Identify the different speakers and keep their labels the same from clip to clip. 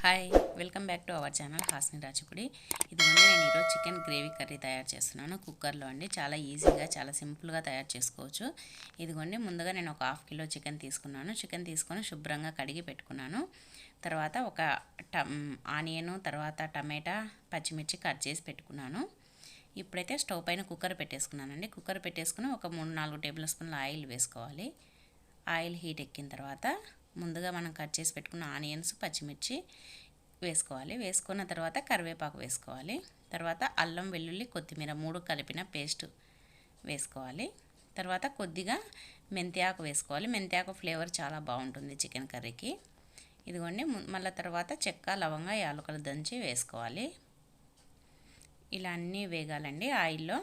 Speaker 1: Hi welcome back to our channel Hasni Rajupudi. ఇదిగోండి నేను ఈరోజు చికెన్ గ్రేవీ కర్రీ తయారు చేస్తున్నాను కుక్కర్లో అండి. చాలా ఈజీగా చాలా సింపుల్గా తయారు చేసుకోవచ్చు. ఇదిగోండి ముందుగా నేను ఒక హాఫ్ కిలో చికెన్ తీసుకున్నాను. చికెన్ తీసుకొని శుభ్రంగా కడిగి పెట్టుకున్నాను. తర్వాత ఒక ఆనియను, తర్వాత టమాటా, పచ్చిమిర్చి కట్ చేసి పెట్టుకున్నాను. ఇప్పుడైతే స్టవ్ పైన కుక్కర్ పెట్టేసుకున్నానండి. కుక్కర్ పెట్టేసుకుని ఒక 3-4 టేబుల్ స్పూన్ల ఆయిల్ వేసుకోవాలి. ఆయిల్ హీట్ ఎక్కిన తర్వాత ముందుగా మనం కట్ చేసి పెట్టుకున్న ఆనియన్స్, పచ్చిమిర్చి వేసుకోవాలి. వేసుకున్న తర్వాత కరివేపాకు వేసుకోవాలి. తర్వాత అల్లం, వెల్లుల్లి, కొత్తిమీర 3 కలిపిన పేస్ట్ వేసుకోవాలి. తర్వాత కొద్దిగా మెంతిఆకు వేసుకోవాలి. మెంతిఆకు ఫ్లేవర్ చాలా బాగుంటుంది చికెన్ కర్రీకి. ఇదిగోండి మళ్ళీ తర్వాత చెక్క, లవంగ, యాలకులు దంచి వేసుకోవాలి. ఇలా అన్నీ వేగాలండి ఆయిల్లో.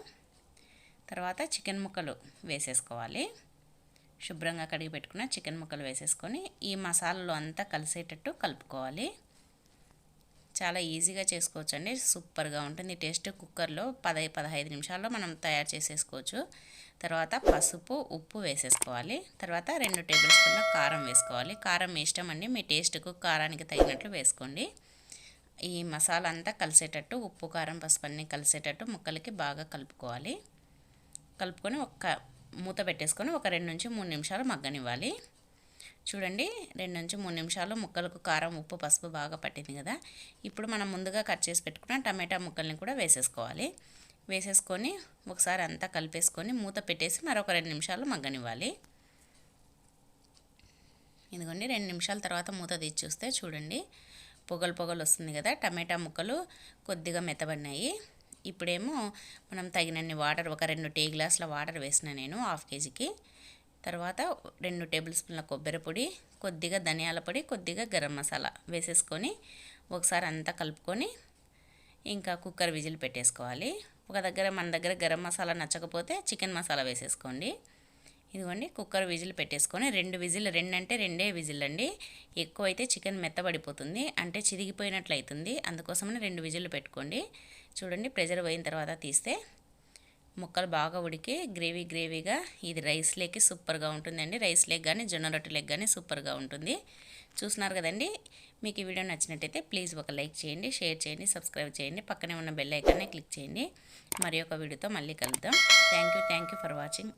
Speaker 1: తర్వాత చికెన్ ముక్కలు వేసేసుకోవాలి. శుభ్రంగా కడిగి పెట్టుకున్న చికెన్ ముక్కలు వేసేసుకొని ఈ మసాలాలో అంతా కలిసేటట్టు కలుపుకోవాలి. చాలా ఈజీగా చేసుకోవచ్చు అండి. సూపర్గా ఉంటుంది టేస్ట్. కుక్కర్లో 10-15 నిమిషాల్లో మనం తయారు చేసేసుకోవచ్చు. తర్వాత పసుపు, ఉప్పు వేసేసుకోవాలి. తర్వాత 2 టేబుల్ స్పూన్ల కారం వేసుకోవాలి. కారం మీ ఇష్టం అండి, మీ టేస్ట్కు కారానికి తగినట్లు వేసుకోండి. ఈ మసాలా అంతా కలిసేటట్టు ఉప్పు, కారం, పసుపు అన్నీ కలిసేటట్టు ముక్కలకి బాగా కలుపుకోవాలి. కలుపుకొని మూత పెట్టేసుకొని ఒక 2-3 నిమిషాలు మగ్గనివ్వాలి. చూడండి 2-3 నిమిషాలు ముక్కలకు కారం, ఉప్పు, పసుపు బాగా పట్టింది కదా. ఇప్పుడు మనం ముందుగా కట్ చేసి పెట్టుకున్న టమాటా ముక్కల్ని కూడా వేసేసుకోవాలి. వేసేసుకొని ఒకసారి అంతా కలిపేసుకొని మూత పెట్టేసి మరొక 2 నిమిషాలు మగ్గనివ్వాలి. ఇదిగోండి 2 నిమిషాల తర్వాత మూత తీసి చూస్తే చూడండి పొగలు వస్తుంది కదా. టమాటా ముక్కలు కొద్దిగా మెత్తబడినాయి. ఇప్పుడేమో మనం తగినన్ని వాటర్, ఒక 2 టీ గ్లాసుల వాటర్ వేసిన నేను 1/2 కేజీకి. తర్వాత 2 టేబుల్ స్పూన్ల కొబ్బరి పొడి, కొద్దిగా ధనియాల పొడి, కొద్దిగా గరం మసాలా వేసేసుకొని ఒకసారి అంతా కలుపుకొని ఇంకా కుక్కర్ విజిల్ పెట్టేసుకోవాలి. మన దగ్గర గరం మసాలా నచ్చకపోతే చికెన్ మసాలా వేసేసుకోండి. ఇదిగోండి కుక్కర్ విజిల్ పెట్టేసుకొని 2 విజిల్, 2 అంటే 2 విజిల్ అండి. ఎక్కువ అయితే చికెన్ మెత్తబడిపోతుంది, అంటే చిరిగిపోయినట్లు అవుతుంది. అందుకోసమని 2 విజిల్ పెట్టుకోండి. చూడండి ప్రెషర్ పోయిన తర్వాత తీస్తే ముక్కలు బాగా ఉడికి గ్రేవీగా ఇది రైస్ లేకి సూపర్గా ఉంటుందండి. రైస్ లేక్ కానీ జొన్న రొట్టె లేక్ కానీ సూపర్గా ఉంటుంది. చూస్తున్నారు కదండి. మీకు ఈ వీడియో నచ్చినట్టయితే ప్లీజ్ ఒక లైక్ చేయండి, షేర్ చేయండి, సబ్స్క్రైబ్ చేయండి. పక్కనే ఉన్న బెల్ ఐకాన్ని క్లిక్ చేయండి. మరి ఒక వీడియోతో మళ్ళీ కలుద్దాం. Thank you for watching.